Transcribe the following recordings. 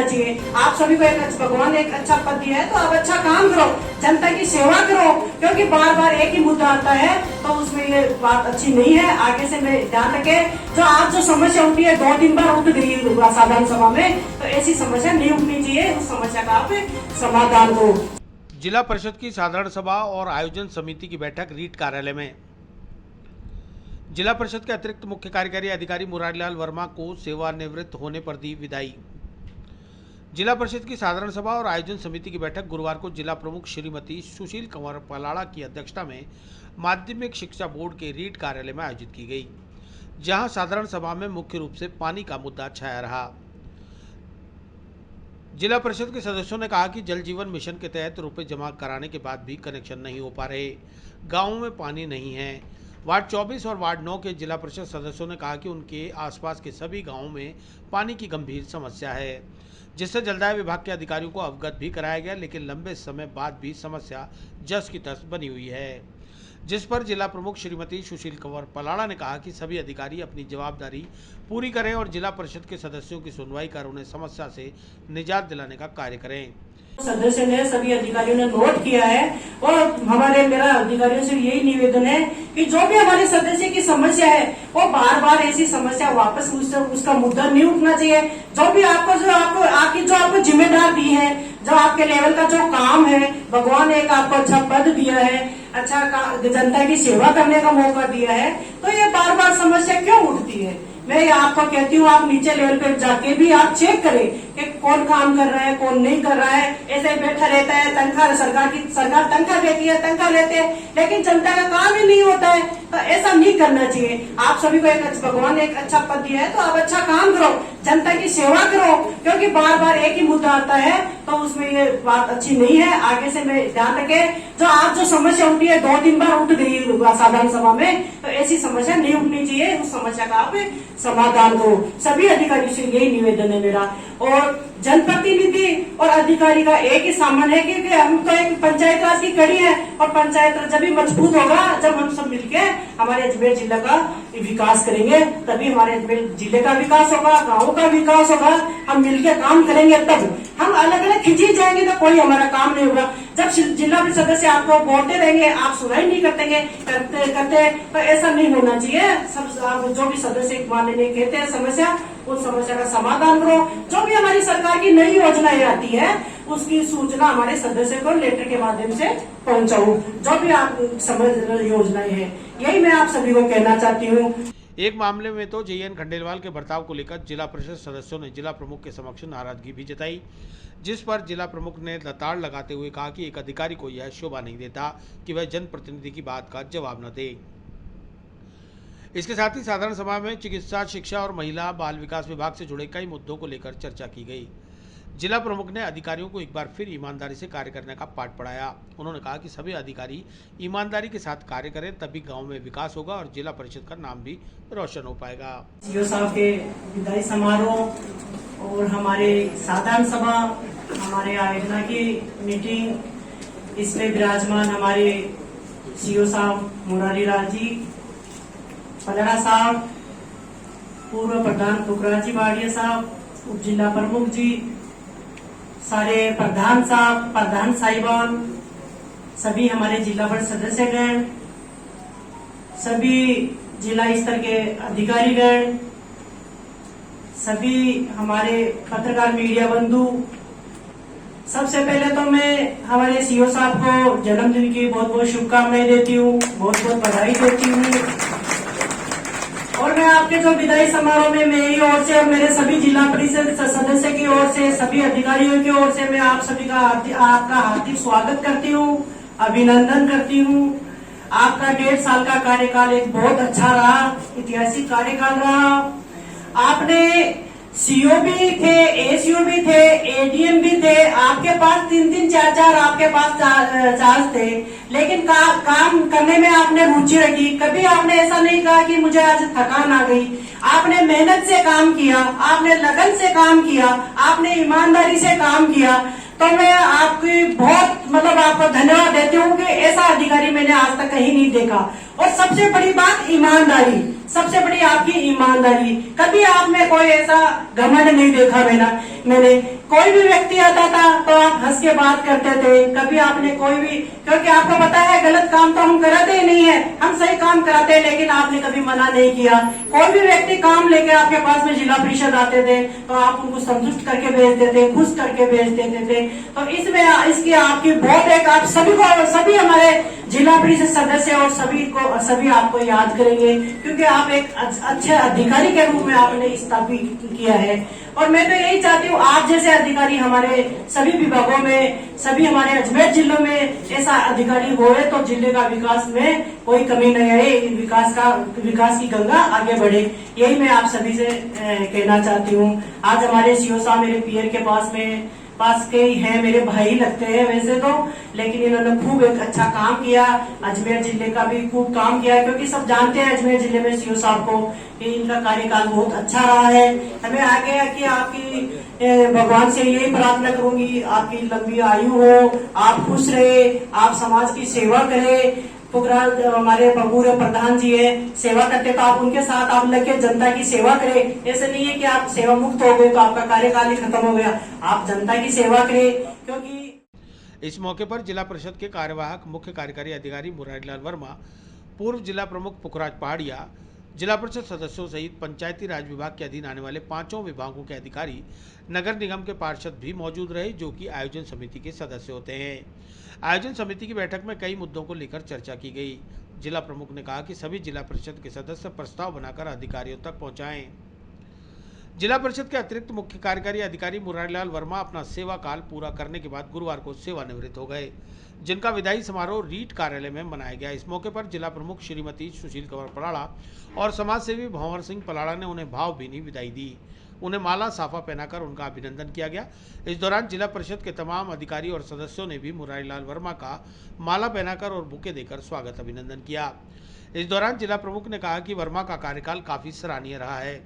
चाहिए। आप सभी को एक भगवान एक अच्छा पद दिया है तो आप अच्छा काम करो, जनता की सेवा करो, क्योंकि बार बार एक ही मुद्दा आता है तो उसमें ये बात अच्छी नहीं है। आगे से मैं ध्यान रखे, जो आज जो समस्या उठी है 2-3 बार उठ गई साधारण सभा में, तो ऐसी समस्या नहीं उठनी चाहिए। उस समस्या का आप समाधान दो। जिला परिषद की साधारण सभा और आयोजन समिति की बैठक रीट कार्यालय में। जिला परिषद के अतिरिक्त मुख्य कार्यकारी अधिकारी मुरारीलाल वर्मा को सेवानिवृत्त होने पर दी विदाई। जिला परिषद की साधारण सभा और आयोजन समिति की बैठक गुरुवार को जिला प्रमुख श्रीमती सुशील कंवर पलाड़ा की अध्यक्षता में माध्यमिक शिक्षा बोर्ड के रीट कार्यालय में आयोजित की गई, जहां साधारण सभा में मुख्य रूप से पानी का मुद्दा छाया रहा। जिला परिषद के सदस्यों ने कहा कि जल जीवन मिशन के तहत रुपए जमा कराने के बाद भी कनेक्शन नहीं हो पा रहे, गांवों में पानी नहीं है। वार्ड 24 और वार्ड 9 के जिला परिषद सदस्यों ने कहा कि उनके आसपास के सभी गांवों में पानी की गंभीर समस्या है, जिससे जलदाय विभाग के अधिकारियों को अवगत भी कराया गया, लेकिन लंबे समय बाद भी समस्या जस की तस बनी हुई है। जिस पर जिला प्रमुख श्रीमती सुशील कंवर पलाड़ा ने कहा कि सभी अधिकारी अपनी जवाबदारी पूरी करें और जिला परिषद के सदस्यों की सुनवाई कर उन्हें समस्या से निजात दिलाने का कार्य करें। सदस्य ने, सभी अधिकारियों ने नोट किया है और मेरा अधिकारियों से यही निवेदन है कि जो भी हमारे सदस्य की समस्या है वो बार बार ऐसी समस्या वापस उसका मुद्दा नहीं उठना चाहिए। जो भी आपको जिम्मेदार दी है, जो आपके लेवल का जो काम है, भगवान एक आपको अच्छा पद दिया है, अच्छा जनता की सेवा करने का मौका दिया है, तो ये बार बार समस्या क्यों उठती है? मैं आपको कहती हूँ आप नीचे लेवल पे जाके भी आप चेक करें कि कौन काम कर रहा है, कौन नहीं कर रहा है। ऐसे ही बैठा रहता है, तनख्वाह सरकार तनख्वाह देती है, तनख्वाह लेते हैं, लेकिन जनता का काम ही नहीं होता है, तो ऐसा नहीं करना चाहिए। आप सभी को एक भगवान एक अच्छा पद दिया है तो आप अच्छा काम करो, जनता की सेवा करो, क्योंकि बार बार एक ही मुद्दा आता है तो उसमें ये बात अच्छी नहीं है। आगे से मैं ध्यान रखे, जो आज जो समस्या उठी है 2-3 बार उठ गई साधारण सभा में, तो ऐसी समस्या नहीं उठनी चाहिए। उस समस्या का आप समाधान दो। सभी अधिकारी से यही निवेदन है मेरा। और जनप्रतिनिधि और अधिकारी का एक ही सामान है कि हम तो एक पंचायत राज की कड़ी है और पंचायत राज जब भी मजबूत होगा, जब हम सब मिलके हमारे अजमेर जिला का विकास करेंगे, तभी हमारे अजमेर जिले का विकास होगा, गाँव का विकास होगा। हम मिलके काम करेंगे, तब हम अलग अलग खिंची जाएंगे तो कोई हमारा काम नहीं होगा। जब जिला परिषद सदस्य आपको बोलते रहेंगे, आप सुनाई नहीं करते तो ऐसा नहीं होना चाहिए। सब जो भी सदस्य माननीय कहते हैं समस्या, उस समस्या का समाधान करो। जो भी हमारी सरकार की नई योजनाएं आती है उसकी सूचना हमारे सदस्य को लेटर के माध्यम से पहुंचाओ। जो भी आप समझ योजनाएं हैं, यही मैं आप सभी को कहना चाहती हूँ। एक मामले में तो JN खंडेलवाल के बर्ताव को लेकर जिला परिषद सदस्यों ने जिला प्रमुख के समक्ष नाराजगी भी जताई, जिस पर जिला प्रमुख ने लताड़ लगाते हुए कहा कि एक अधिकारी को यह शोभा नहीं देता कि वह जनप्रतिनिधि की बात का जवाब न दे। इसके साथ ही साधारण सभा में चिकित्सा, शिक्षा और महिला बाल विकास विभाग से जुड़े कई मुद्दों को लेकर चर्चा की गई। जिला प्रमुख ने अधिकारियों को एक बार फिर ईमानदारी से कार्य करने का पाठ पढ़ाया। उन्होंने कहा कि सभी अधिकारी ईमानदारी के साथ कार्य करें, तभी गांव में विकास होगा और जिला परिषद का नाम भी रोशन हो पाएगा। सीओ साहब के विदाई समारोह और हमारे साधारण सभा, हमारे आयोजना की मीटिंग, इसमें विराजमान हमारे सीओ साहब मुरारीलाल जी पलाड़ा साहब, पूर्व प्रधान पुखराज जी बाड़िया साहब, उप जिला प्रमुख जी, सारे प्रधान साहब, प्रधान साहिबान, सभी हमारे जिला परिषद सदस्यगण, सभी जिला स्तर के अधिकारीगण, सभी हमारे पत्रकार मीडिया बंधु, सबसे पहले तो मैं हमारे सीओ साहब को जन्मदिन की बहुत बहुत शुभकामनाएं देती हूँ, बहुत बहुत बधाई देती हूँ। और मैं आपके जो विदाई समारोह में मेरी ओर से और मेरे सभी जिला परिषद सदस्य की ओर से, सभी अधिकारियों की ओर से मैं आप सभी का आपका हार्दिक स्वागत करती हूँ, अभिनंदन करती हूँ। आपका 1.5 साल का कार्यकाल एक बहुत अच्छा रहा, ऐतिहासिक कार्यकाल रहा। आपने सीओ भी थे, एसीओ भी थे, एडीएम भी थे, आपके पास 3-3, 4-4 आपके पास चार्ज थे, लेकिन काम करने में आपने रुचि रखी। कभी आपने ऐसा नहीं कहा कि मुझे आज थकान आ गई। आपने मेहनत से काम किया, आपने लगन से काम किया, आपने ईमानदारी से काम किया। तो मैं आपकी बहुत आपको धन्यवाद देती हूँ कि ऐसा अधिकारी मैंने आज तक कहीं नहीं देखा। और सबसे बड़ी बात ईमानदारी, सबसे बड़ी आपकी ईमानदारी। कभी आप में कोई ऐसा घमंड नहीं देखा मैंने कोई भी व्यक्ति आता था तो आप हंस के बात करते थे। कभी आपने कोई भी, क्योंकि आपको पता है गलत काम तो हम कराते ही नहीं है, हम सही काम कराते हैं, लेकिन आपने कभी मना नहीं किया। कोई भी व्यक्ति काम लेके आपके पास में जिला परिषद आते थे तो आप उनको संतुष्ट करके भेजते थे, खुश करके भेज देते थे। तो इसमें इसकी आपकी बहुत एक, आप सभी हमारे जिला परिषद सदस्य और सभी आपको याद करेंगे, क्योंकि आप एक अच्छे अधिकारी के रूप में आपने स्थापित किया है। और मैं तो यही चाहती हूँ आप जैसे अधिकारी हमारे सभी विभागों में, सभी हमारे अजमेर जिलों में ऐसा अधिकारी होए तो जिले का विकास में कोई कमी नहीं आए, विकास की गंगा आगे बढ़े। यही मैं आप सभी से कहना चाहती हूँ। आज हमारे सीओ साहब मेरे पीयर के पास के ही हैं, मेरे भाई लगते हैं वैसे तो, लेकिन इन्होंने खूब एक अच्छा काम किया, अजमेर जिले का भी खूब काम किया, क्योंकि सब जानते हैं अजमेर जिले में सीओ साहब को कि इनका कार्यकाल बहुत अच्छा रहा है। हमें आगे कि आपकी भगवान से यही प्रार्थना करूंगी, आपकी लंबी आयु हो, आप खुश रहे, आप समाज की सेवा करें। हमारे पूर्व प्रधान जी है, सेवा करते तो आप उनके साथ आप लगे जनता की सेवा करें। ऐसे नहीं है कि आप सेवा मुक्त हो गए तो आपका कार्यकाल ही खत्म हो गया, आप जनता की सेवा करें। क्योंकि इस मौके पर जिला परिषद के कार्यवाहक मुख्य कार्यकारी अधिकारी मुरारीलाल वर्मा, पूर्व जिला प्रमुख पुखराज पहाड़िया, जिला परिषद सदस्यों सहित पंचायती राज विभाग के अधीन आने वाले 5 विभागों के अधिकारी, नगर निगम के पार्षद भी मौजूद रहे, जो कि आयोजन समिति के सदस्य होते हैं। आयोजन समिति की बैठक में कई मुद्दों को लेकर चर्चा की गई। जिला प्रमुख ने कहा कि सभी जिला परिषद के सदस्य प्रस्ताव बनाकर अधिकारियों तक पहुंचाएं। जिला परिषद के अतिरिक्त मुख्य कार्यकारी अधिकारी मुरारीलाल वर्मा अपना सेवा काल पूरा करने के बाद गुरुवार को सेवानिवृत्त हो गए, जिनका विदाई समारोह रीट कार्यालय में मनाया गया। इस मौके पर जिला प्रमुख श्रीमती सुशील कंवर पलाड़ा और समाजसेवी भंवर सिंह पलाड़ा ने उन्हें भावभीनी विदाई दी। उन्हें माला साफा पहनाकर उनका अभिनंदन किया गया। इस दौरान जिला परिषद के तमाम अधिकारी और सदस्यों ने भी मुरारीलाल वर्मा का माला पहनाकर और बुके देकर स्वागत अभिनंदन किया। इस दौरान जिला प्रमुख ने कहा कि वर्मा का कार्यकाल काफी सराहनीय रहा है।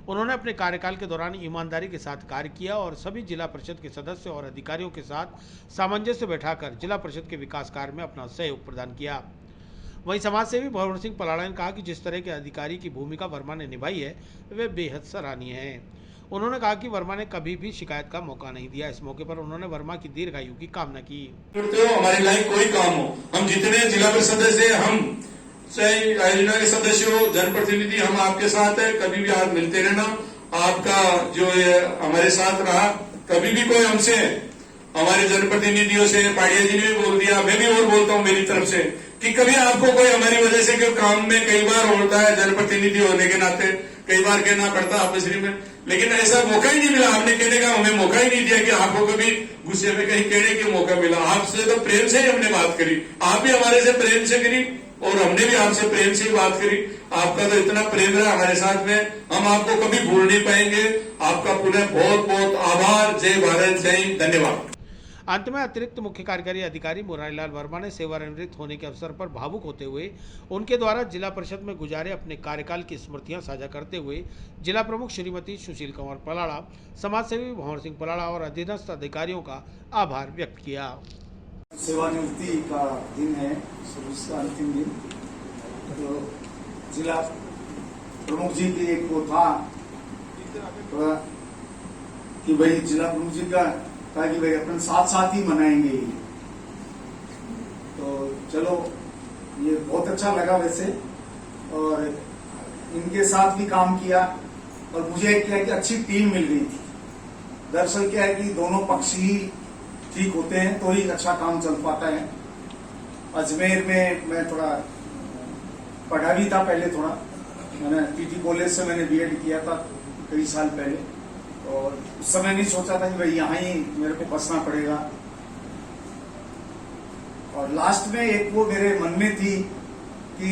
उन्होंने अपने कार्यकाल के दौरान ईमानदारी के साथ कार्य किया और सभी जिला परिषद के सदस्य और अधिकारियों के साथ सामंजस्य बैठाकर जिला परिषद के विकास कार्य में अपना सहयोग प्रदान किया। वहीं समाजसेवी भंवर सिंह पलाड़ा ने कहा कि जिस तरह के अधिकारी की भूमिका वर्मा ने निभाई है वे बेहद सराहनीय है। उन्होंने कहा कि वर्मा ने कभी भी शिकायत का मौका नहीं दिया। इस मौके पर उन्होंने वर्मा की दीर्घायु की कामना की। हमारे लायक कोई काम हो, हम जितने जिला परिषद सदस्य, हम चाहे आयोजना के सदस्य हो, जनप्रतिनिधि, हम आपके साथ है, कभी भी आप मिलते रहना। आपका जो है हमारे साथ रहा, कभी भी कोई हमसे, हमारे जनप्रतिनिधियों से, पाड़िया जी ने भी बोल दिया, मैं भी और बोलता हूँ मेरी तरफ से कि कभी आपको कोई हमारी वजह से क्यों काम में कई बार होता है, जनप्रतिनिधि होने के नाते कई बार कहना पड़ता आपसरी में, लेकिन ऐसा मौका ही नहीं मिला। आपने कहने का हमें मौका ही नहीं दिया कि आपको कभी गुस्से में कहीं कहने के मौका मिला। आपसे तो प्रेम से ही हमने बात करी, आप भी हमारे से प्रेम से करी और हमने भी आपसे प्रेम से ही बात करी। आपका तो इतना प्रेम रहा हमारे साथ में, हम आपको कभी भूल नहीं पाएंगे। आपका पुनः बहुत बहुत आभार। जय भारत, जय हिंद, धन्यवाद। अंत में अतिरिक्त मुख्य कार्यकारी अधिकारी मुरारीलाल वर्मा ने सेवानिवृत्त होने के अवसर पर भावुक होते हुए उनके द्वारा जिला परिषद में गुजारे अपने कार्यकाल की स्मृतियां साझा करते हुए जिला प्रमुख श्रीमती सुशील कंवर पलाड़ा, समाजसेवी भंवर सिंह पलाड़ा और अधीनस्थ अधिकारियों का आभार व्यक्त किया। सेवानिवृत्ति का दिन है, सर्विस का अंतिम दिन। तो जिला प्रमुख जी की एक वो था कि भाई जिला प्रमुख जी का कहा कि भाई अपन साथ साथ ही मनाएंगे। तो चलो ये बहुत अच्छा लगा वैसे, और इनके साथ भी काम किया और मुझे क्या है कि अच्छी टीम मिल गई थी। दरअसल क्या है कि दोनों पक्ष ही ठीक होते हैं तो ही अच्छा काम चल पाता है। अजमेर में मैं थोड़ा पढ़ा भी था पहले, थोड़ा मैंने टीटी कॉलेज से मैंने बीएड किया था कई साल पहले, और उस समय नहीं सोचा था कि भाई यहाँ ही मेरे को बसना पड़ेगा। और लास्ट में एक वो मेरे मन में थी कि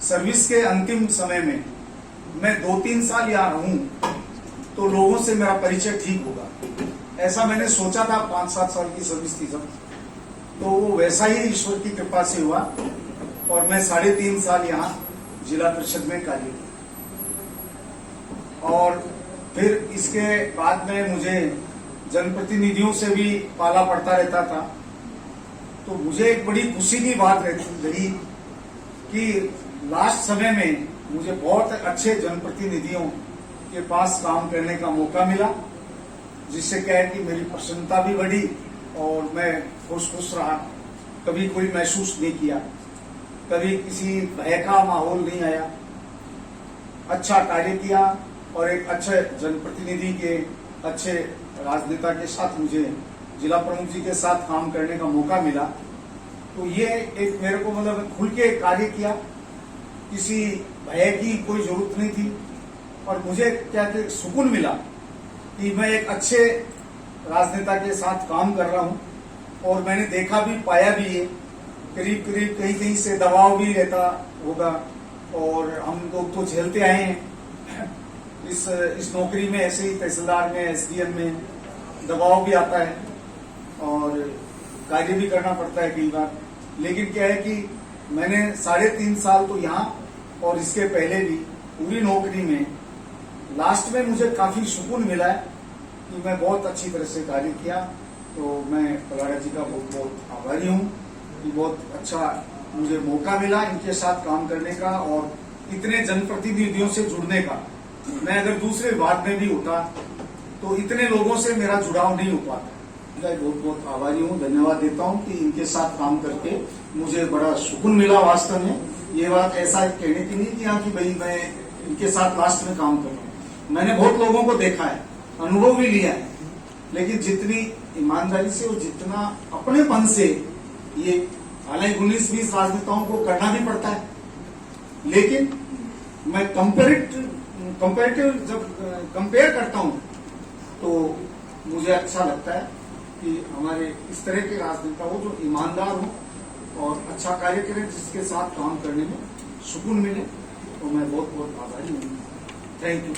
सर्विस के अंतिम समय में मैं 2-3 साल यहाँ रहूं तो लोगों से मेरा परिचय ठीक होगा, ऐसा मैंने सोचा था। 5-7 साल की सर्विस थी सब, तो वो वैसा ही ईश्वर की कृपा से हुआ और मैं 3.5 साल यहाँ जिला परिषद में कार्य किया। और फिर इसके बाद में मुझे जनप्रतिनिधियों से भी पाला पड़ता रहता था, तो मुझे एक बड़ी खुशी की बात रही कि लास्ट समय में मुझे बहुत अच्छे जनप्रतिनिधियों के पास काम करने का मौका मिला, जिससे क्या है कि मेरी प्रसन्नता भी बढ़ी और मैं खुश रहा। कभी कोई महसूस नहीं किया, कभी किसी भय का माहौल नहीं आया। अच्छा कार्य किया और एक अच्छे जनप्रतिनिधि के, अच्छे राजनेता के साथ मुझे जिला प्रमुख जी के साथ काम करने का मौका मिला। तो ये एक मेरे को मतलब खुल के कार्य किया, किसी भय की कोई जरूरत नहीं थी और मुझे क्या कहते सुकून मिला कि मैं एक अच्छे राजनेता के साथ काम कर रहा हूं। और मैंने देखा भी, पाया भी है, करीब करीब कहीं से दबाव भी रहता होगा और हम लोग तो झेलते आए हैं इस नौकरी में। ऐसे ही तहसीलदार में, एसडीएम में दबाव भी आता है और कार्य भी करना पड़ता है कई बार। लेकिन क्या है कि मैंने 3.5 साल तो यहाँ और इसके पहले भी पूरी नौकरी में लास्ट में मुझे काफी सुकून मिला है कि मैं बहुत अच्छी तरह से कार्य किया। तो मैं पलाड़ा जी का बहुत बहुत आभारी हूँ कि बहुत अच्छा मुझे मौका मिला इनके साथ काम करने का और इतने जनप्रतिनिधियों से जुड़ने का। मैं अगर दूसरे विभाग में भी होता तो इतने लोगों से मेरा जुड़ाव नहीं हो पाता। इनका बहुत बहुत आभारी हूँ, धन्यवाद देता हूँ कि इनके साथ काम करके मुझे बड़ा सुकून मिला। वास्तव में ये बात ऐसा कहने की नहीं किया कि भाई मैं इनके साथ लास्ट में काम कर रहा हूँ। मैंने बहुत लोगों को देखा है, अनुभव भी लिया है, लेकिन जितनी ईमानदारी से और जितना अपनेपन से ये, हालांकि 19-20 राजनेताओं को करना भी पड़ता है, लेकिन मैं कंपेरेटिव जब कंपेयर करता हूं तो मुझे अच्छा लगता है कि हमारे इस तरह के राजनेता हो जो ईमानदार हो और अच्छा कार्य करें, जिसके साथ काम करने में सुकून मिले। तो मैं बहुत बहुत आभारी हूँ। Thank you.